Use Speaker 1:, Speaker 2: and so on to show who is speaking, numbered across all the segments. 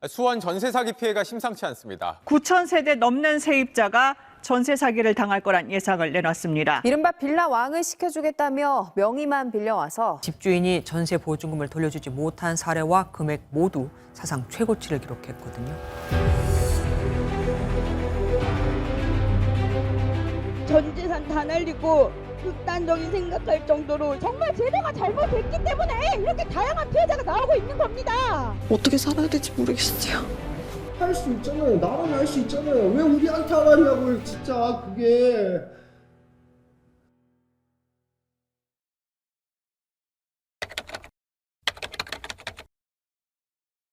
Speaker 1: 수원 전세 사기 피해가 심상치 않습니다.
Speaker 2: 9천 세대 넘는 세입자가 전세 사기를 당할 거란 예상을 내놨습니다.
Speaker 3: 이른바 빌라 왕을 시켜주겠다며 명의만 빌려와서
Speaker 4: 집주인이 전세 보증금을 돌려주지 못한 사례와 금액 모두 사상 최고치를 기록했거든요.
Speaker 5: 전 재산 다 날리고 극단적인 생각할 정도로 정말 제도가 잘못됐기 때문에 이렇게 다양한 피해자가 나오고 있는 겁니다.
Speaker 6: 어떻게 살아야 될지 모르겠어요.
Speaker 7: 할 수 있잖아요. 나만 할 수 있잖아요. 왜 우리한테 안 하냐고요, 진짜 그게.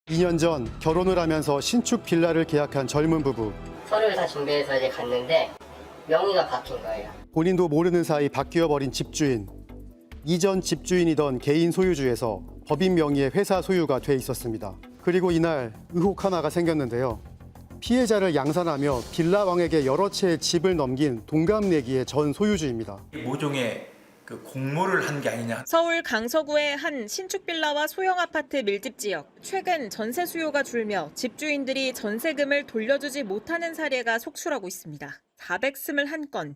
Speaker 8: (2년) 전 결혼을 하면서 신축 빌라를 계약한 젊은 부부.
Speaker 9: 서류를 다 준비해서 이제 갔는데 명의가 바뀐 거예요.
Speaker 8: 본인도 모르는 사이 바뀌어버린 집주인. 이전 집주인이던 개인 소유주에서 법인 명의의 회사 소유가 돼 있었습니다. 그리고 이날 의혹 하나가 생겼는데요. 피해자를 양산하며 빌라왕에게 여러 채의 집을 넘긴 동갑내기의 전 소유주입니다.
Speaker 10: 모종의 공모를 한 게 아니냐.
Speaker 11: 서울 강서구의 한 신축 빌라와 소형 아파트 밀집 지역. 최근 전세 수요가 줄며 집주인들이 전세금을 돌려주지 못하는 사례가 속출하고 있습니다. 421건.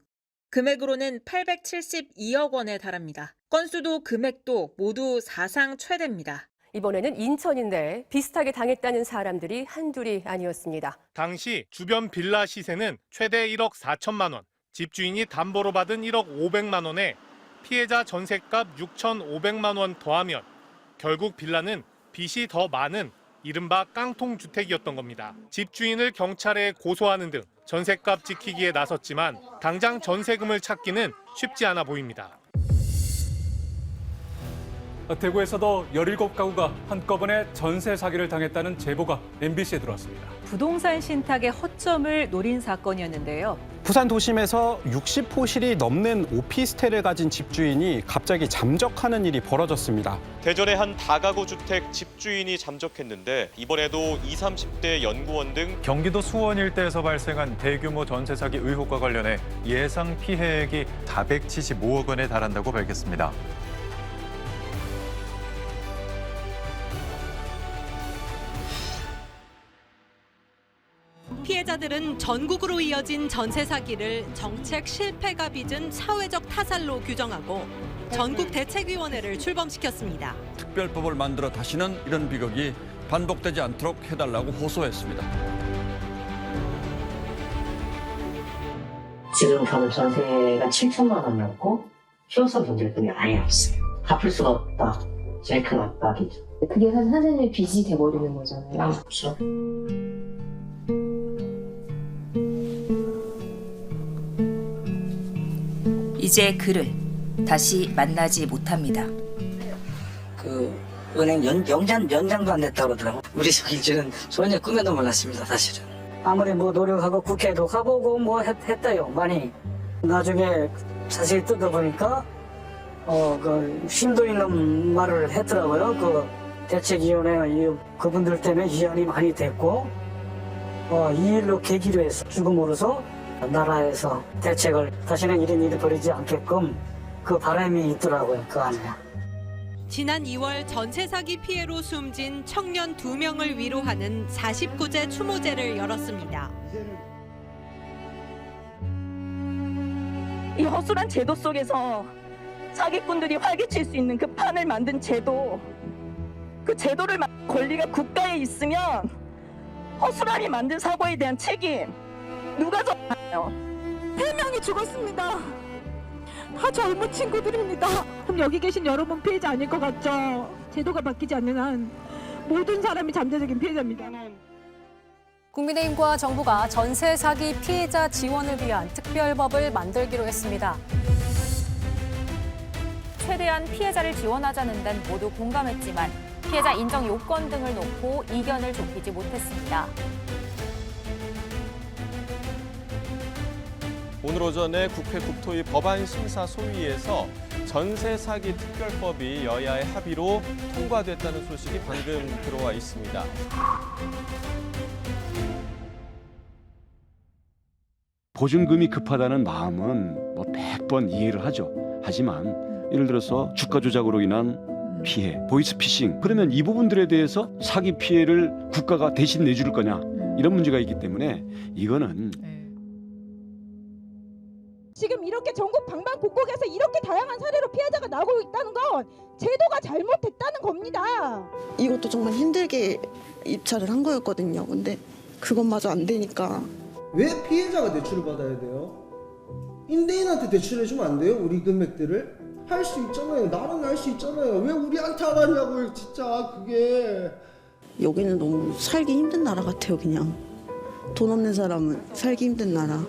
Speaker 11: 금액으로는 872억 원에 달합니다. 건수도 금액도 모두 사상 최대입니다.
Speaker 3: 이번에는 인천인데 비슷하게 당했다는 사람들이 한둘이 아니었습니다.
Speaker 12: 당시 주변 빌라 시세는 최대 1억 4천만 원, 집주인이 담보로 받은 1억 500만 원에 피해자 전셋값 6,500만 원 더하면 결국 빌라는 빚이 더 많은 이른바 깡통 주택이었던 겁니다. 집주인을 경찰에 고소하는 등 전셋값 지키기에 나섰지만 당장 전세금을 찾기는 쉽지 않아 보입니다.
Speaker 13: 대구에서도 17가구가 한꺼번에 전세 사기를 당했다는 제보가 MBC에 들어왔습니다.
Speaker 14: 부동산 신탁의 허점을 노린 사건이었는데요.
Speaker 15: 부산 도심에서 60호실이 넘는 오피스텔을 가진 집주인이 갑자기 잠적하는 일이 벌어졌습니다.
Speaker 16: 대전의 한 다가구 주택 집주인이 잠적했는데 이번에도 20, 30대 연구원 등
Speaker 17: 경기도 수원 일대에서 발생한 대규모 전세 사기 의혹과 관련해 예상 피해액이 475억 원에 달한다고 밝혔습니다.
Speaker 18: 피해자들은 전국으로 이어진 전세 사기를 정책 실패가 빚은 사회적 타살로 규정하고 전국 대책위원회를 출범시켰습니다.
Speaker 19: 특별법을 만들어 다시는 이런 비극이 반복되지 않도록 해달라고 호소했습니다.
Speaker 9: 지금 저는 전세가 7천만 원이었고 키워서 문제일 돈이 아예 없어요. 갚을 수가 없다. 제일 큰 압박이죠.
Speaker 20: 그게 선생님의 빚이 돼버리는 거잖아요.
Speaker 9: 그렇죠.
Speaker 1: 이제 그를 다시 만나지 못합니다.
Speaker 9: 은행 연장도 안 됐다고 그러더라고요. 우리 속일 줄은 전혀 꿈에도 몰랐습니다, 사실은. 아무리 노력하고 국회도 가보고 했다요, 많이. 나중에 사실 뜯어보니까 심도 있는 말을 했더라고요. 대책위원회 그분들 때문에 위안이 많이 됐고 이 일로 계기로 해서 죽음으로써 나라에서 대책을 다시는 이런 일이 벌이지 않게끔 그 바람이 있더라고요, 그 안에.
Speaker 18: 지난 2월 전세 사기 피해로 숨진 청년 2명을 위로하는 49제 추모제를 열었습니다.
Speaker 5: 이 허술한 제도 속에서 사기꾼들이 활개칠 수 있는 그 판을 만든 제도, 그 제도를 만든 권리가 국가에 있으면 허술하게 만든 사고에 대한 책임 누가 져요?
Speaker 4: 3명이 죽었습니다. 다 젊은 친구들입니다. 그럼 여기 계신 여러분 피해자 아닐 것 같죠? 제도가 바뀌지 않는 한 모든 사람이 잠재적인 피해자입니다.
Speaker 3: 국민의힘과 정부가 전세 사기 피해자 지원을 위한 특별법을 만들기로 했습니다.
Speaker 14: 최대한 피해자를 지원하자는 데는 모두 공감했지만 피해자 인정 요건 등을 놓고 이견을 좁히지 못했습니다.
Speaker 1: 오늘 오전에 국회 국토위 법안 심사 소위에서 전세 사기 특별법이 여야의 합의로 통과됐다는 소식이 방금 들어와 있습니다.
Speaker 6: 보증금이 급하다는 마음은 100번 이해를 하죠. 하지만 예를 들어서 주가 조작으로 인한 피해, 보이스피싱. 그러면 이 부분들에 대해서 사기 피해를 국가가 대신 내줄 거냐 이런 문제가 있기 때문에 이거는
Speaker 4: 지금 이렇게 전국 방방곡곡에서 이렇게 다양한 사례로 피해자가 나오고 있다는 건 제도가 잘못됐다는 겁니다.
Speaker 21: 이것도 정말 힘들게 입찰을 한 거였거든요. 근데 그것마저 안 되니까.
Speaker 7: 왜 피해자가 대출을 받아야 돼요? 임대인한테 대출해주면 안 돼요? 우리 금액들을? 할 수 있잖아요. 나는 할 수 있잖아요. 왜 우리한테 안 하냐고요, 진짜 그게.
Speaker 21: 여기는 너무 살기 힘든 나라 같아요, 그냥. 돈 없는 사람은 살기 힘든 나라.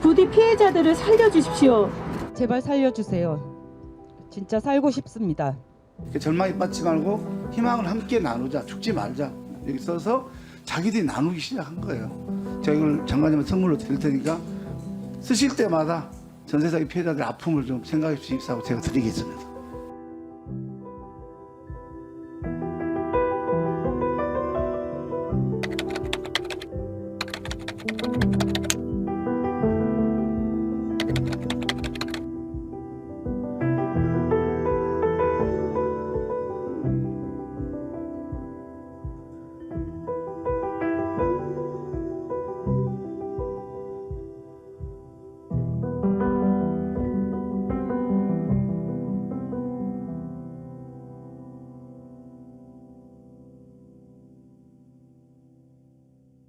Speaker 4: 부디 피해자들을 살려주십시오. 제발 살려주세요. 진짜 살고 싶습니다.
Speaker 22: 절망에 빠지지 말고 희망을 함께 나누자, 죽지 말자. 여기 써서 자기들이 나누기 시작한 거예요. 제가 이걸 장관님한테 선물로 드릴 테니까 쓰실 때마다 전세 사기 피해자들 아픔을 좀 생각해 주십사고 제가 드리겠습니다.